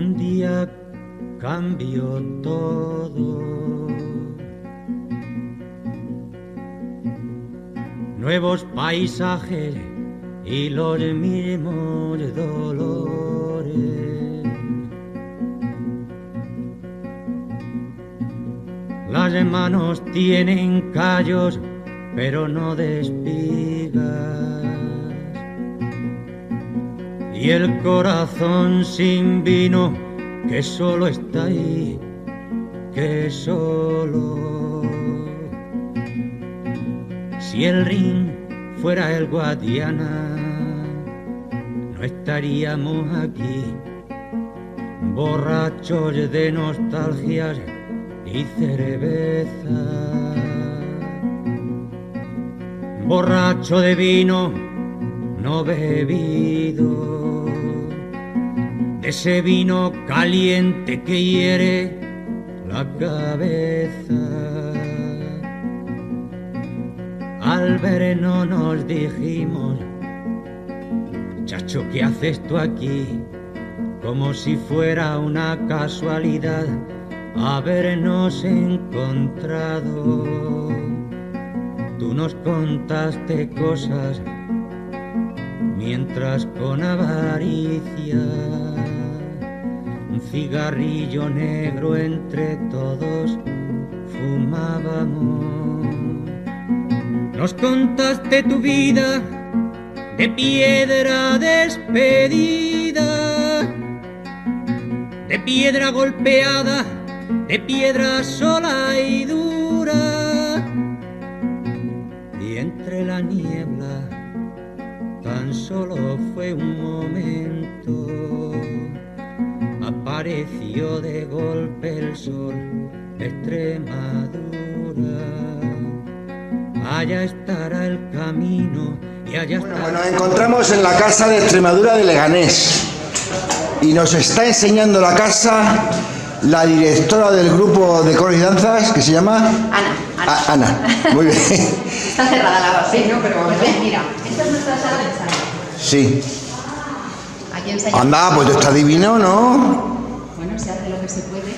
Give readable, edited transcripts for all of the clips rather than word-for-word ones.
un día cambió todo. Nuevos paisajes y los mismos dolores. Las manos tienen callos, pero no de espigas. Y el corazón sin vino, que solo está ahí, que solo. Si el Rin fuera el Guadiana, no estaríamos aquí, borrachos de nostalgias y cerveza. Borracho de vino no bebido, de ese vino caliente que hiere la cabeza. Al vernos nos dijimos, chacho, ¿qué haces tú aquí? Como si fuera una casualidad habernos encontrado. Tú nos contaste cosas mientras con avaricia un cigarrillo negro entre todos fumábamos. Nos contaste tu vida de piedra despedida, de piedra golpeada, de piedra sola y dura. Y entre la niebla tan solo fue un momento, apareció de golpe el sol de Extremadura. Allá estará el camino y allá estará... Nos encontramos en la casa de Extremadura de Leganés y nos está enseñando la casa la directora del grupo de coros y danzas, que se llama... Ana. Ana, muy bien. Está cerrada la base, ¿no? Pero pues ven, mira, esta es nuestra sala de ensayo. Sí. Aquí ensayamos. Anda, pues está divino, ¿no? Bueno, se hace lo que se puede.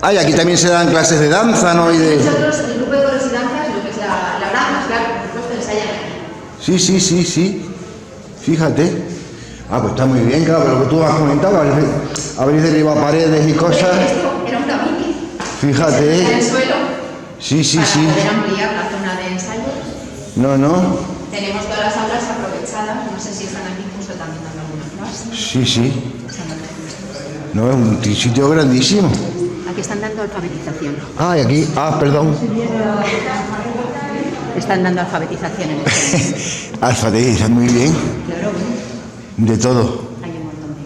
Ah, y aquí también se dan clases de danza, ¿no? Y de... Nosotros, el grupo de coros y danzas, lo que es la danza, claro, por supuesto, ensayan aquí. Sí. Fíjate. Ah, pues está muy bien, claro, pero lo que tú has comentado, habréis derribado paredes y cosas. Esto era un tabique. Fíjate. En el suelo. Sí. Para poder ampliar la zona de ensayos. No. Tenemos todas las aulas aprovechadas, no sé si están aquí justo también dando algunas clases. Sí. No, es un sitio grandísimo. Aquí están dando alfabetización. Ah, y aquí, perdón. Están dando alfabetización en este. Alfabetizan muy bien. Claro, De todo. hay un montón de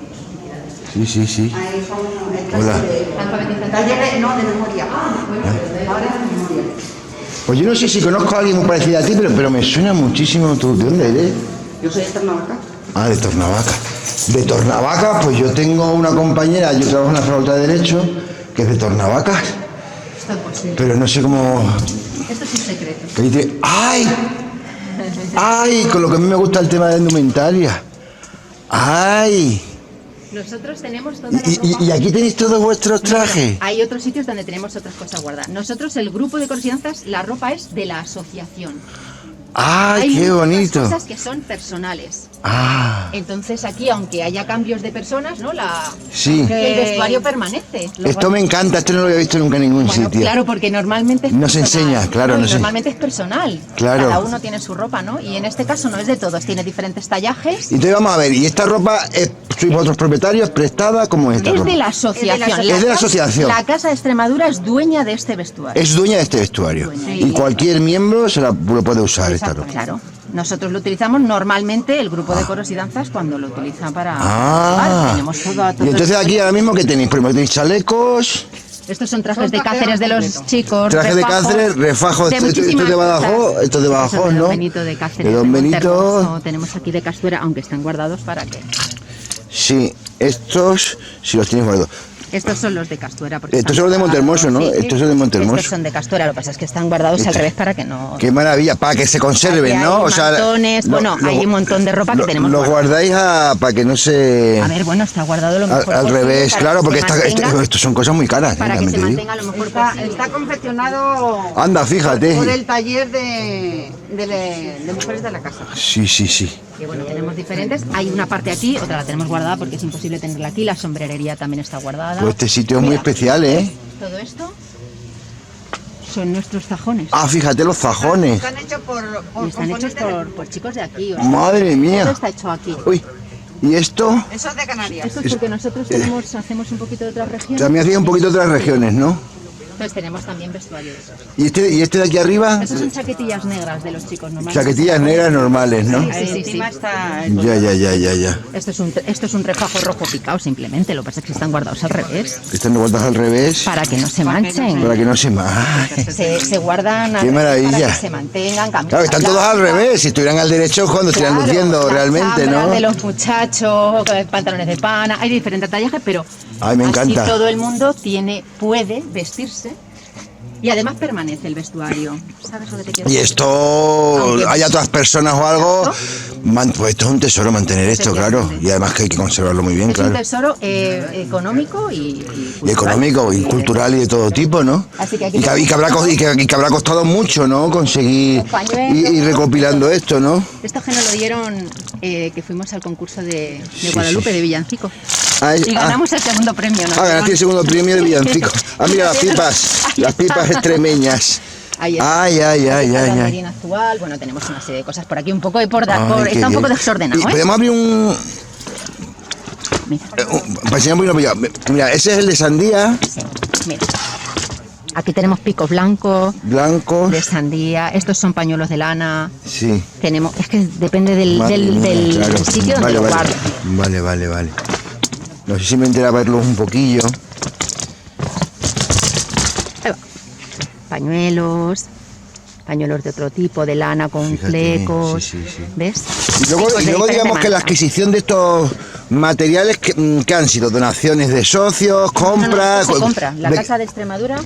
actividades. Sí. Ahí son Hola. alfabetización. Talleres, no, de memoria. Ahora de memoria. Pues yo no sé si conozco a alguien muy parecido a ti, pero me suena muchísimo. ¿Tú de dónde eres? Yo soy de Tornavaca. Ah, de Tornavaca. De Tornavaca, pues yo tengo una compañera, yo trabajo en la Facultad de Derecho, que es de Tornavaca. Esto es posible. Pero no sé cómo... Esto es un secreto. Que dice, ¡ay! Con lo que a mí me gusta el tema de indumentaria. ¡Ay! Nosotros tenemos toda la ropa. ¿Y aquí tenéis todos vuestros trajes? Hay otros sitios donde tenemos otras cosas guardadas. Nosotros, el grupo de coros y danzas, la ropa es de la asociación. ¡Ay, Hay qué muchas bonito! cosas que son personales. ¡Ah! Entonces aquí, aunque haya cambios de personas, ¿no? Sí. El vestuario permanece. Esto me encanta, esto no lo había visto nunca en ningún Bueno, sitio. claro, porque normalmente es No se personal, enseña, claro, ¿no? no se- Normalmente es personal. Claro. Cada uno tiene su ropa, ¿no? Y en este caso no es de todos, tiene diferentes tallajes. Entonces vamos a ver, ¿y esta ropa sois vosotros propietarios, prestada? ¿Cómo es esta Es ropa? de la asociación. Es de la asociación. La Casa de Extremadura es dueña de este vestuario. Es dueña de este vestuario. Sí. Y cualquier miembro lo puede usar esta Exacto, ropa. claro. Nosotros lo utilizamos normalmente, el grupo de coros y danzas, cuando lo utiliza para... Ah. Tenemos todo. Y entonces aquí ahora mismo, ¿qué tenéis? Por ejemplo, tenéis chalecos, Estos son trajes de Cáceres de los chicos. trajes de refajos, Cáceres, refajos. de Esto es muchísimas de Badajoz, cosas. esto es de Badajoz, Eso de ¿no? Don Benito de Cáceres. De Don Benito. Montermoso, tenemos aquí de Castuera, aunque están guardados para que... Sí, estos sí los tenéis guardados. Estos son los de Castuera. Porque Estos están son los de Montehermoso, ¿no? guardados, sí. Estos son de Montehermoso. Estos son de Castuera, lo que pasa es que están guardados al revés para que no... Qué maravilla, para que se conserven, Aquí ¿no? hay O sea, mantones, bueno, hay un montón de ropa que tenemos Lo guardáis para que no se... A ver, bueno, está guardado lo mejor Al posible revés, para claro, que porque se mantenga- estos son cosas muy caras. para que también se te digo. mantenga lo mejor Está, posible. está confeccionado Anda, fíjate. por el taller de mujeres de la casa. Sí, sí, sí. Que bueno, tenemos diferentes. Hay una parte aquí, otra la tenemos guardada porque es imposible tenerla aquí. La sombrerería también está guardada. Pues este sitio es muy Mira, especial, ¿eh? Todo esto son nuestros zajones. Ah, fíjate los zajones. Están hechos Y están hechos por chicos de aquí. O sea, Madre todo mía. está hecho aquí. Uy, ¿y esto? Eso es de Canarias. Esto es porque nosotros hacemos un poquito de otras regiones. También hacía un poquito de otras regiones, ¿no? Entonces tenemos también vestuario de esos. ¿Y este de aquí arriba? Esas son chaquetillas negras de los chicos normales. Chaquetillas negras normales, ¿no? Sí, sí, sí. Está Ya. Esto es un refajo rojo picado simplemente. Lo que pasa es que están guardados al revés. Están vueltas al revés Para que no se manchen. para que no se manche. Se guardan al Qué revés maravilla. para que se mantengan. Claro, que están todos al revés. Si estuvieran al derecho, cuando estuvieran Claro, luciendo las realmente, chanclas ¿no? de los muchachos, pantalones de pana, hay diferentes tallajes, pero Ay, me encanta. así todo el mundo puede vestirse y además permanece el vestuario. ¿Sabes lo que te quiero Y decir? esto, Aunque- hay otras personas o algo, pues esto es un tesoro mantener esto, claro. Efectivamente. Y además que hay que conservarlo muy bien, Es un claro. tesoro económico y Y económico, y cultural y de todo tipo, ¿no? Así que aquí Y que habrá costado mucho, ¿no? Conseguir Los pañuelos. ir recopilando esto, ¿no? Esto que nos lo dieron, que fuimos al concurso de Sí, Guadalupe, sí. de Villancico. Ah, Y ganamos el segundo premio, ¿no? ganaste el segundo premio de Villancico. Ah, mira las pipas, Ahí las pipas está. extremeñas. Ahí está. Ay. La banderina actual, bueno, tenemos una serie de cosas por aquí, un poco de Ay, qué está un poco bien. desordenado, Y ¿eh? podemos abrir Mira, para enseñar un poquito para allá. Mira, ese es el de sandía, sí, mira. Aquí tenemos picos blancos blanco. de sandía, estos son pañuelos de lana, Sí. tenemos, es que depende del Madre mía, claro. sitio donde Vale, lo vale. guardes. Vale. No sé si me entera verlos un poquillo. Ahí va. Pañuelos de otro tipo, de lana con Fíjate, flecos, sí. ¿ves? Y luego, Picos de digamos diferente que la marca. adquisición de estos materiales que han sido donaciones de socios, compras. No, se compra. La de- Casa de Extremadura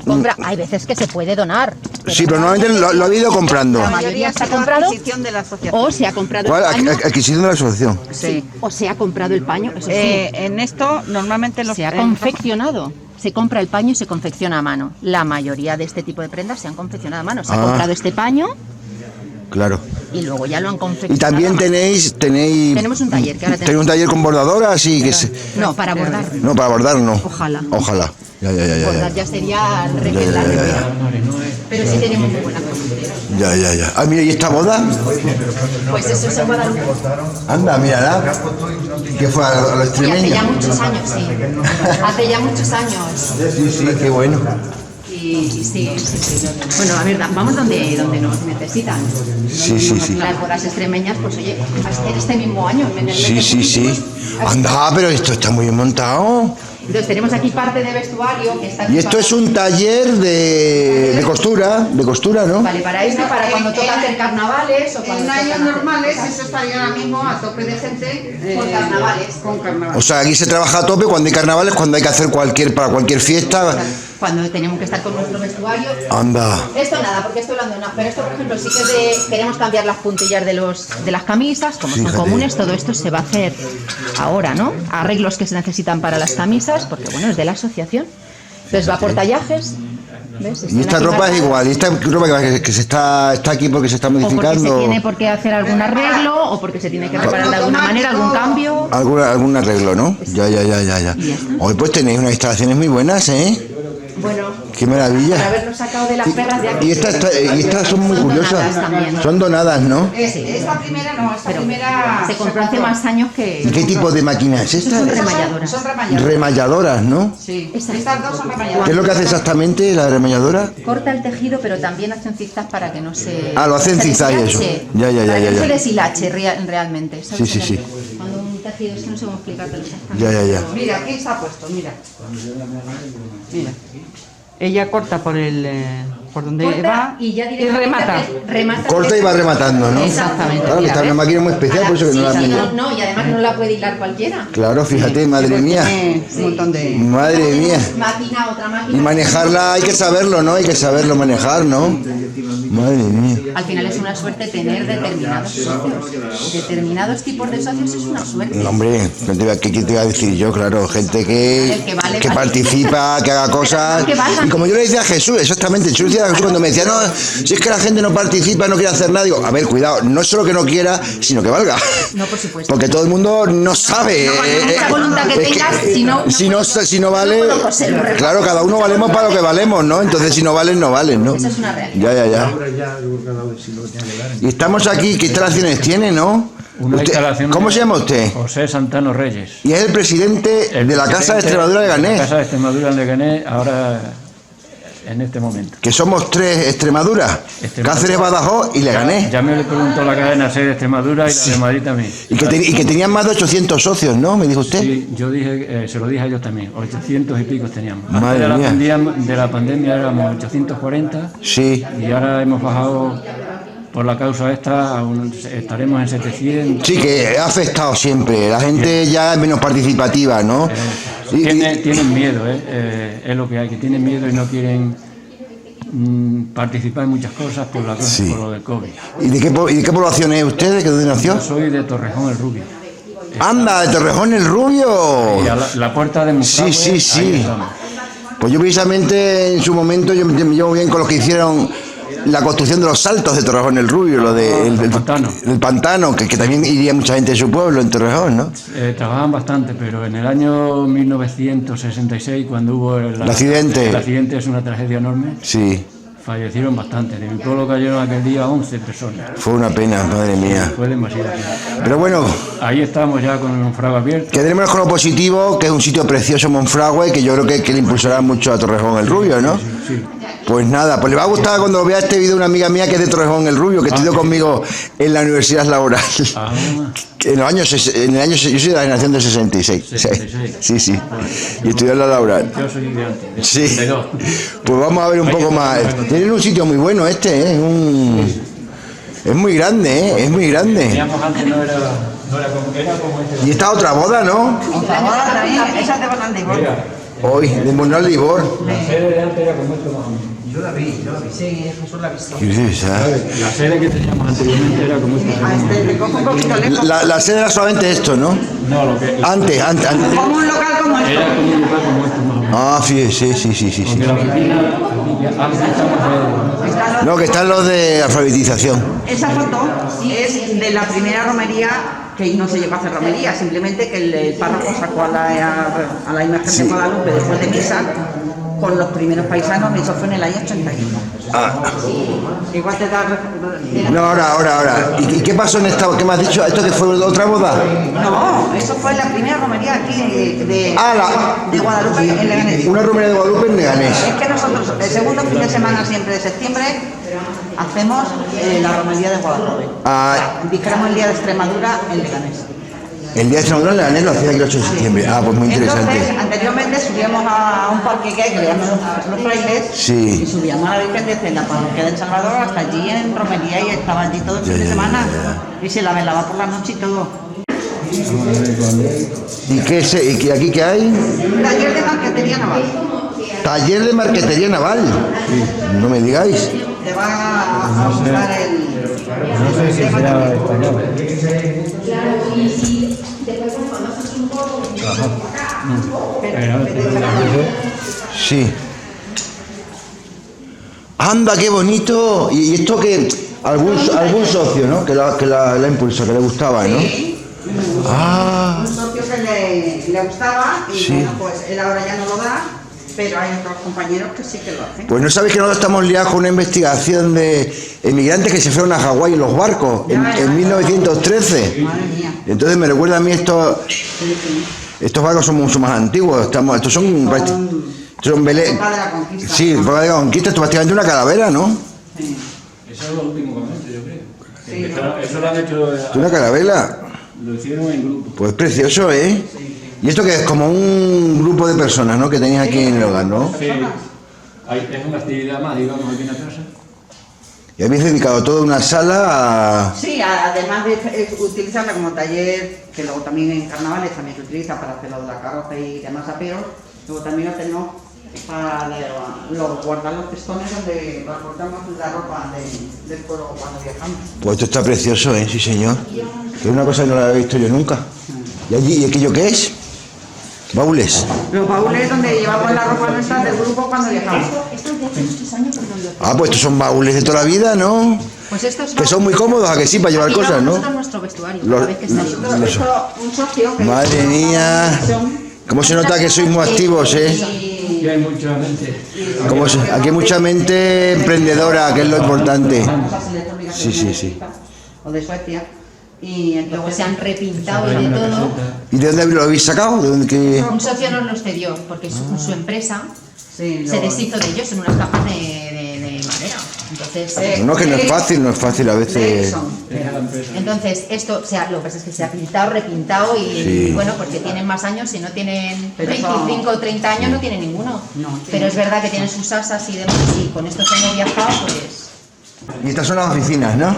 compra. Hay veces que se puede donar. Sí, pero normalmente lo ha ido comprando. La mayoría ha se ha sido comprado adquisición de la asociación. o se ha comprado ¿Cuál? el paño. Adquisición de la asociación. Sí. O se ha comprado el paño, eso sí. En esto normalmente los Se ha confeccionado. Se compra el paño y se confecciona a mano. La mayoría de este tipo de prendas se han confeccionado a mano. Se ha Ah. comprado este paño Claro. y luego ya lo han confeccionado. Y también a mano. tenéis. Tenemos un taller que ahora Tenéis un taller con bordadoras y que No, para bordar. no, para bordar no. Ojalá. Ojalá. Ya. Bordar ya sería reventar. Pero sí tenemos muy buena costura. Ya. Ah, mira, ¿y esta boda? Pues eso es en Guadalupe. Anda, mírala. ¿Qué fue a los Sí, hace extremeños? ya muchos años, sí. Hace ya muchos años. Sí, qué bueno. Y sí. Bueno, a ver, vamos donde nos necesitan. Sí. Las bodas extremeñas, pues oye, en este mismo año, en el mes de Sí. junio, Anda, pero esto está muy bien montado. Entonces tenemos aquí parte de vestuario que está... Y esto es un taller de costura, ¿no? Vale, para esto, para cuando toca hacer carnavales o cuando En toca años hacer normales cosas. eso estaría ahora mismo a tope de gente Con carnavales. Con O carnavales. sea, aquí se trabaja a tope cuando hay carnavales, cuando hay que hacer para cualquier fiesta. Cuando tenemos que estar con nuestro vestuario. Anda. Esto nada, porque esto lo abandonado. Pero esto, por ejemplo, sí que queremos cambiar las puntillas de las camisas, como Fíjate. son comunes, todo esto se va a hacer ahora, ¿no? Arreglos que se necesitan para las camisas, porque bueno, es de la asociación. Entonces va por tallajes. ¿Ves? Y Están esta aquí ropa es marcadas. igual. Y esta ropa que se está aquí porque se está O porque se modificando. tiene por qué hacer algún arreglo, o porque se tiene que reparar de alguna manera, algún cambio. Algún arreglo, ¿no? Ya. Y ya está. Hoy pues tenéis unas instalaciones muy buenas, ¿eh? Bueno, Qué maravilla. por habernos sacado de las perras de aquí. Y estas son muy Son curiosas. donadas también. Son donadas, ¿no? Esta primera no, esta primera Se compró hace más años que... ¿Y qué tipo de máquina es esta? Son remalladoras. son remalladoras. Remalladoras, ¿no? Sí. Esa. Estas dos son remalladoras. ¿Qué es lo que hace exactamente la remalladora? Corta el tejido, pero también hacen zigzag para que no se... Ah, lo hacen se zigzag y eso. deshilache. Ya. Para que no se deshilache realmente. ¿sabes? Sí. Cuando un tejido, es que no sé cómo explicártelo exactamente. Ya. Mira, aquí está puesto, mira. Ella corta por el por donde corta va y ya y remata. remata. Corta y va rematando, ¿no? Exactamente. Claro, que está una máquina muy especial, por eso que no la Sí, mía. no, y además no la puede hilar cualquiera. Claro, fíjate, madre mía. Tiene un montón de... Madre mía. Máquina, otra máquina. Y manejarla hay que saberlo, ¿no? Hay que saberlo manejar, ¿no? Madre mía. Al final es una suerte tener determinados socios. Determinados tipos de socios es una suerte. No, hombre, ¿qué te iba a decir yo? Claro, gente El que vale, que vale. participa, que haga cosas. Que valgan. Y como yo le decía a Jesús, exactamente, yo le decía a Jesús cuando me decía, no, si es que la gente no participa, no quiere hacer nada, digo, a ver, cuidado, no es solo que no quiera, sino que valga. No, por supuesto. Porque todo el mundo no sabe. Mucha voluntad que es tengas, si no vale, no puedo coser. claro, cada uno valemos para lo que valemos, ¿no? Entonces si no valen, no valen, ¿no? Esa es una realidad. Ya. Y estamos aquí, ¿qué instalaciones tiene, no? Una instalación ¿Cómo de se llama usted? José Santano Reyes. Y es el presidente de la Casa de Extremadura de La Leganés, Casa de Extremadura de Leganés, ahora en este momento. que somos tres Extremadura, Cáceres, Badajoz y Leganés. Ya me le preguntó la cadena SER de Extremadura y la de Madrid también. Y que tenían más de 800 socios, ¿no? Me dijo usted. Sí, yo dije, se lo dije a ellos también, 800 y pico teníamos. Madre Antes mía. de la pandemia éramos 840 Sí. y ahora hemos bajado por la causa esta, estaremos en 700. Sí, que ha afectado siempre. La gente ya es menos participativa, ¿no? Tienen miedo, es lo que hay, que tienen miedo y no quieren participar en muchas cosas por lo del COVID. ¿Y de qué población es usted? ¿De qué dónde nació? Yo soy de Torrejón el Rubio. ¡Anda, de Torrejón el Rubio! Y a la puerta de Monfragüe, Sí. ahí estamos. Pues yo precisamente en su momento yo me llevo bien con los que hicieron la construcción de los saltos de Torrejón el Rubio, lo del Pantano. el pantano, que también iría mucha gente de su pueblo en Torrejón, ¿no? Trabajaban bastante, pero en el año 1966, cuando hubo el accidente. El accidente es una tragedia enorme, Sí, fallecieron bastante. De mi pueblo cayeron aquel día 11 personas. fue una pena, madre mía. Fue demasiado. Pero bueno, Ahí estamos ya con el Monfragüe abierto. quedémonos con lo positivo, que es un sitio precioso, Monfragüe, que yo creo que le impulsará mucho a Torrejón el Rubio, ¿no? Sí. Pues nada, pues le va a gustar cuando vea este vídeo una amiga mía que es de Torrejón el Rubio, que estudió conmigo en la Universidad Laboral. Ah, En el año, yo soy de la generación del 66. 66. Sí. Y estudió en la Laboral. yo soy de antes. De Sí. 72. Pues vamos a ver un poco más. Tienen un sitio muy bueno este, ¿eh? Es muy grande, ¿eh? Es muy grande. Teníamos antes, no era como este. Y esta otra boda, ¿no? Otra boda también, esa de Bonaldibor. Hoy, de Monal Libor. La sede de antes era como esto más o menos. Yo la vi. Sí, Jesús la visto. La sede que teníamos anteriormente era como esto. Me cojo un poquito lejos. La sede era solamente esto, ¿no? No, lo que Antes. Como un local como esto. era como un lugar como esto más o menos. Ah, sí. Porque la oficina, antes estamos No, que están los de alfabetización. Esa foto es de la primera romería, que no se llegó a hacer romería, simplemente que el párroco sacó a la imagen de Guadalupe después de misa con los primeros paisanos, y eso fue en el año 81. Ah, Igual te da... no, ahora. ¿Y qué pasó en esta? ¿Qué me has dicho? ¿Esto que fue otra boda? No, eso fue la primera romería aquí de Guadalupe en Leganés. Una romería de Guadalupe en Leganés. Es que nosotros el segundo fin de semana siempre de septiembre hacemos la romería de Guadalupe. Dijéramos el día de Extremadura en Leganés. El día de Extremadura en Leganés lo hacía el 8 de septiembre. Ah, pues muy interesante. Entonces, anteriormente subíamos a un parque que hay, que le llaman los frailes, Sí. y subíamos a la Virgen desde la parroquia del Salvador hasta allí en romería, y estaba allí todo el fin de semana, y se la velaba por la noche y todo. ¿Y aquí qué hay? Taller de marquetería naval. Taller de marquetería naval. No me digáis. Te va a buscar el... no sé si será español. Sí. Anda, qué bonito. Y esto que algún socio, ¿no? Que la impulsó, que le gustaba, ¿no? Ah. Un socio que le gustaba, y Sí. bueno, pues él ahora ya no lo da, pero hay otros compañeros que sí que lo hacen. Pues no sabéis que nosotros estamos liados con una investigación de emigrantes que se fueron a Hawái en los barcos en 1913. Madre mía. Entonces me recuerda a mí estos barcos son mucho más antiguos. Estos son Belén. Época de la conquista. Sí, época de la conquista. Esto es prácticamente una calavera, ¿no? Sí. Eso es lo último que han hecho, yo creo. Sí. Eso lo han hecho, Es una calavera. lo hicieron en grupo. Pues precioso, ¿eh? Y esto que es como un grupo de personas, ¿no? Que tenéis aquí en el hogar, ¿no? Sí. Es una actividad más, digamos, aquí en la casa. Y habéis dedicado toda una sala a... Sí, además de utilizarla como taller, que luego también en carnavales también se utiliza para hacer lo de la carroza y demás aperos, luego también lo tenemos para guardar los festones donde guardamos la ropa del pueblo cuando viajamos. Pues esto está precioso, ¿eh? Sí, señor. Que es una cosa que no la había visto yo nunca. ¿Y allí, y aquello qué es? Baúles. Los baúles donde llevamos la ropa nuestra del grupo cuando viajamos. Esto es de hace muchos años, pero no lo... Ah, pues estos son baúles de toda la vida, ¿no? Pues estos Que son muy cómodos, ¿a que sí? Para llevar aquí cosas, ¿no? Nosotros nuestro vestuario, Los- cada vez que salimos. Esto, un socio que... Madre mía. ¿Cómo se nota que sois muy activos, eh? Y hay mucha gente. Aquí hay mucha mente emprendedora, que es lo importante. Cosas electrónicas Sí, sí, sí. o de Suecia. Y Luego entonces se han repintado y Hay de una todo. caseta. ¿Y de dónde lo habéis sacado? ¿De dónde que... Un socio nos los cedió porque su empresa sí, se deshizo de ellos en unas cajas de madera. Entonces, No, que no es fácil a veces. Ericsson. Es de la empresa. entonces esto, o sea, lo que pasa es que se ha pintado, repintado y Sí. bueno, porque tienen más años, si no tienen Pero 25 o 30 años no tienen ninguno. No, Pero es verdad que tienen sus asas y demás y con estos hemos viajado, pues... Y estas son las oficinas, ¿no?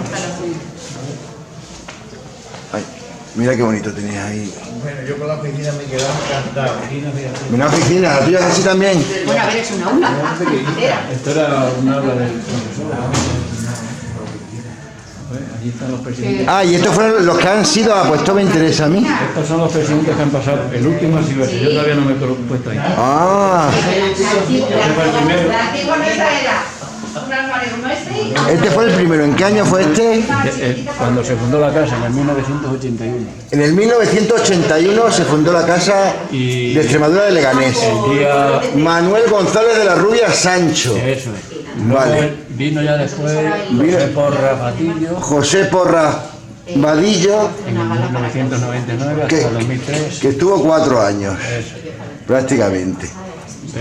Ay, mira qué bonito tenéis ahí. Bueno, yo con la oficina me he quedado encantado. Una oficina, la tuya es así también. Bueno, a ver, es una aula entera. Esto era un aula del profesor. Allí están los presidentes. Ah, y estos fueron los que han sido, pues esto me interesa a mí. Estos son los presidentes que han pasado. El último es Silvestre. Yo todavía no me he puesto ahí. Ah, La antigua nuestra era un armario como este y... este fue el primero. ¿En qué año fue este? Cuando se fundó la casa, en el 1981. En el 1981 se fundó la casa Y- de Extremadura de Leganés. El día... Manuel González de la Rubia Sancho. Eso es. Vale. Luego vino ya después José Porra Patillo José Porra Vadillo, en el 1999 hasta que, 2003. que estuvo 4 años, Eso. prácticamente.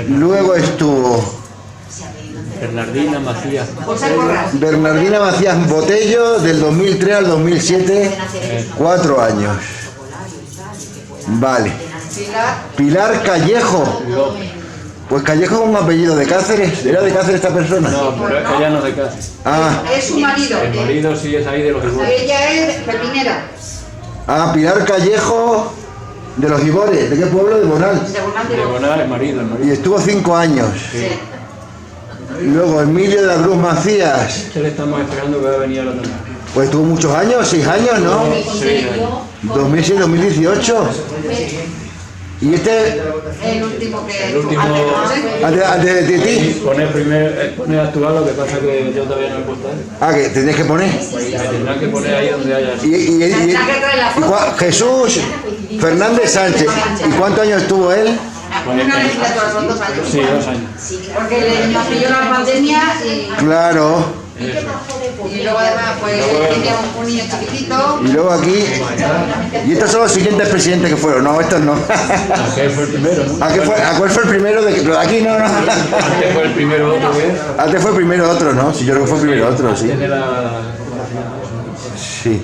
Luego estuvo Bernardina Macías. Bernardina Macías Botello, del 2003 al 2007, 4 años. Vale. Pilar Callejo. Pues Callejo es un apellido de Cáceres. ¿Era de Cáceres esta persona? No, pero ella no de Cáceres. Ah, Es su marido. El marido sí es ahí de los iguales. Ella es ferminera. Pilar Callejo de los Ibores. ¿De qué pueblo? De Bonal. De Bonal de De Bonar, el marido, el Y marido. estuvo 5 años. Sí. Luego Emilio de la Cruz Macías. Este le estamos esperando que va a venir a la otra. Pues tuvo muchos años, 6 años, ¿no? Sí, 2006, 2018. Y este, El último que... El último- antes de ti. sí, pone actual, lo que pasa que yo todavía no he puesto ahí. Que tenéis que poner. Me tendrán que poner ahí donde haya. Jesús Fernández Sánchez. ¿Y cuántos años estuvo él? Una legislatura, son 2 años. Sí, 2 años. Porque nos pilló la pandemia Claro. y luego además pues tenía un niño chiquitito. Y luego aquí. Y estos son los siguientes presidentes que fueron. No, estos no. Aquel fue el primero, ¿no? ¿A cuál fue el primero? Pero aquí no, no. Antes fue el primero otro que es. Antes fue primero otro, ¿no? Sí, yo creo que fue primero otro, sí. Antes de la... Sí.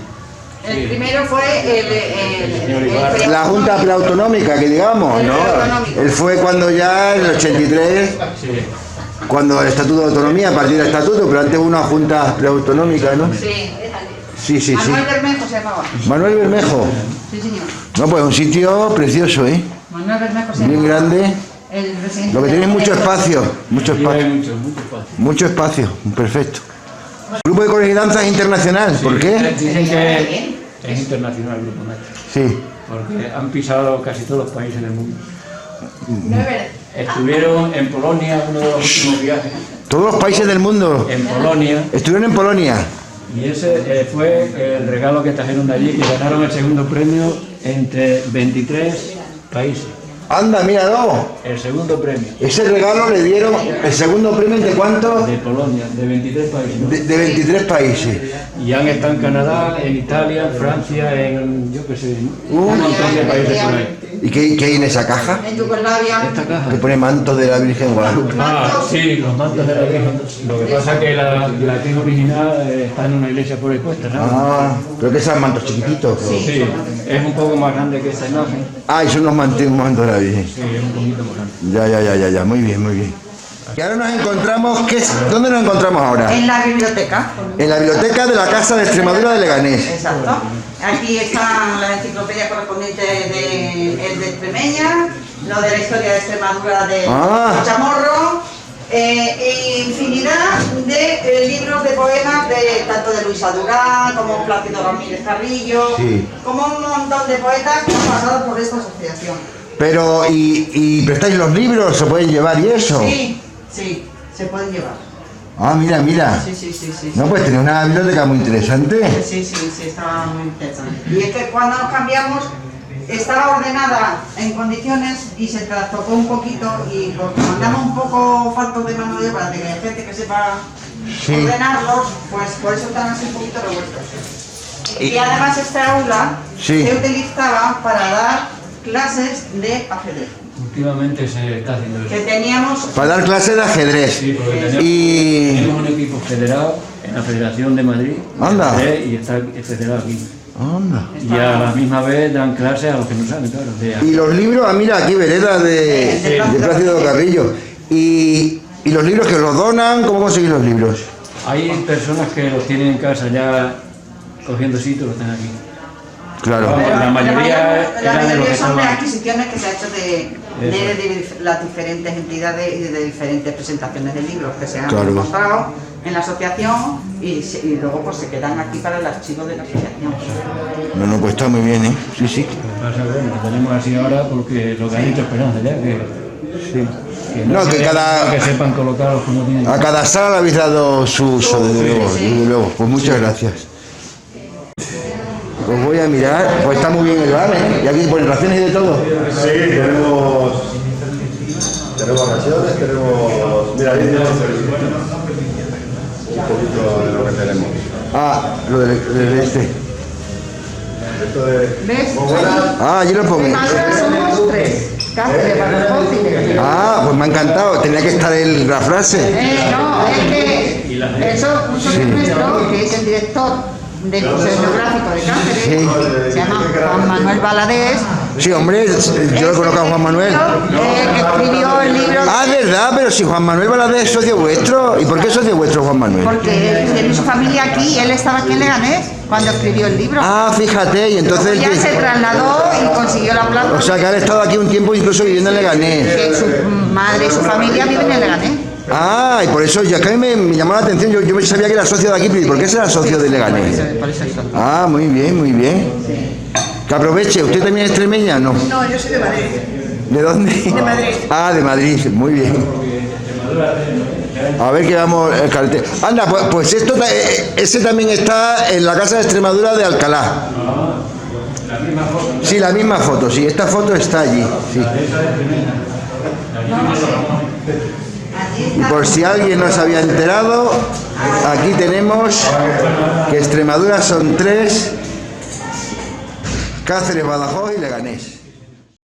El primero fue el La Junta Preautonómica, que digamos, ¿no? Él fue cuando ya, en el 83, Sí. cuando el Estatuto de Autonomía, a partir del Estatuto, pero antes hubo una Junta Preautonómica, ¿no? Sí. Sí, sí, sí. Manuel Bermejo se llamaba. Manuel Bermejo. Sí, señor. No, pues un sitio precioso, ¿eh? Manuel Bermejo se Bien llamaba. grande. El presidente. Lo que tiene es mucho espacio, mucho Aquí hay espacio. mucho espacio. Mucho espacio, perfecto. Grupo de Coros y Danzas Internacional, ¿por qué? Dicen que es internacional el grupo nuestro, Sí. porque han pisado casi todos los países del mundo. Estuvieron en Polonia, uno de los últimos viajes, Todos los países del mundo en Polonia, estuvieron en Polonia. y ese fue el regalo que trajeron de allí, que ganaron el segundo premio entre 23 países. Anda, míralo. El segundo premio Ese regalo le dieron el segundo premio de cuánto? de Polonia, de 23 países. ¿no? De 23 países. Y han estado en Canadá, en Italia, en Francia, en, yo qué sé, un montón de países por ahí. ¿Y qué hay en esa caja? En Yugoslavia. Esta caja. Que pone manto de la Virgen Guadalupe. Ah, sí, los mantos de la Virgen. Lo que pasa es que la que es original está en una iglesia por ahí puesta, ¿no? Ah, creo que son mantos chiquititos. Sí, es un poco más grande que esta imagen. Ah, y son los mantos de la Virgen. Sí, es un poquito más grande. Ya, muy bien, muy bien. Y ahora nos encontramos, ¿dónde nos encontramos ahora? En la biblioteca. En la biblioteca de la Casa de Extremadura de Leganés. Exacto. Aquí están las enciclopedias correspondientes de Extremeña, lo de la historia de Extremadura de Chamorro, e infinidad de libros de poemas tanto de Luisa Durán como Plácido Ramírez Carrillo, como un montón de poetas que han pasado por esta asociación. Pero, ¿y prestáis los libros? ¿Se pueden llevar y eso? Sí, se pueden llevar. Ah, mira. Sí. No, pues tiene una biblioteca muy interesante. Sí, estaba muy interesante. Y es que cuando nos cambiamos estaba ordenada en condiciones y se trastocó un poquito y porque mandamos un poco falto de mano de obra, de gente que sepa ordenarlos, pues por eso están así un poquito revueltos. Y además esta aula se utilizaba para dar clases de ajedrez. Últimamente se está haciendo eso. Que teníamos... Para dar clases de ajedrez. Sí, porque tenemos un equipo federado en la Federación de Madrid. Anda. Y está federado aquí. Anda. Y a la misma vez dan clases a los que no saben, claro. Y los libros, mira, aquí Vereda de Plácido Carrillo. Y los libros que los donan, ¿cómo conseguís los libros? Hay personas que los tienen en casa ya cogiendo sitio, los tienen aquí. Claro. La mayoría son de adquisiciones que se ha hecho de las diferentes entidades y de diferentes presentaciones de libros que se han mostrado en la asociación y luego pues se quedan aquí para el archivo de la asociación. No, pues está muy bien, ¿eh? Sí. Lo que pasa es que lo tenemos así ahora porque lo que ha dicho Esperanza ya, que sepan colocarlos como tienen. A cada sala le habéis dado su uso, desde luego. Pues muchas gracias. Pues voy a mirar, pues está muy bien el bar, ¿eh? Y aquí ponen raciones y de todo. Sí, tenemos raciones, mira, ahí tenemos un poquito de lo que tenemos. Lo de este. Esto de... ¿Ves? Allí lo pongo. Somos tres. Cáceres, Badajoz y Leganés. Pues me ha encantado, tenía que estar la frase. No, es que eso, un socio nuestro, que es el director del Museo Etnográfico de Cáceres, se llama Juan Manuel Valadés. Sí, hombre, yo lo conozco a Juan Manuel. Escribió el libro... Es verdad, pero si Juan Manuel Valadés es socio vuestro. ¿Y por qué es socio vuestro, Juan Manuel? Porque él tiene su familia aquí y él estaba aquí en Leganés cuando escribió el libro. Fíjate, y entonces... Ya se trasladó y consiguió la plaza. O sea, que ha estado aquí un tiempo incluso viviendo en Leganés. Que su madre y su familia viven en Leganés. Y por eso, ya que a mí me llamó la atención, yo sabía que era socio de aquí, pero ¿por qué será socio de Leganés? Por eso es socio. Muy bien. Que aproveche, ¿usted también es extremeña? No, yo soy de Madrid. ¿De dónde? De Madrid. De Madrid, muy bien. A ver que vamos el cartel. Anda, pues esto, ese también está en la Casa de Extremadura de Alcalá. Sí, la misma foto, sí, esta foto está allí. Sí. Y por si alguien no se había enterado, aquí tenemos que Extremadura son 3, Cáceres, Badajoz y Leganés.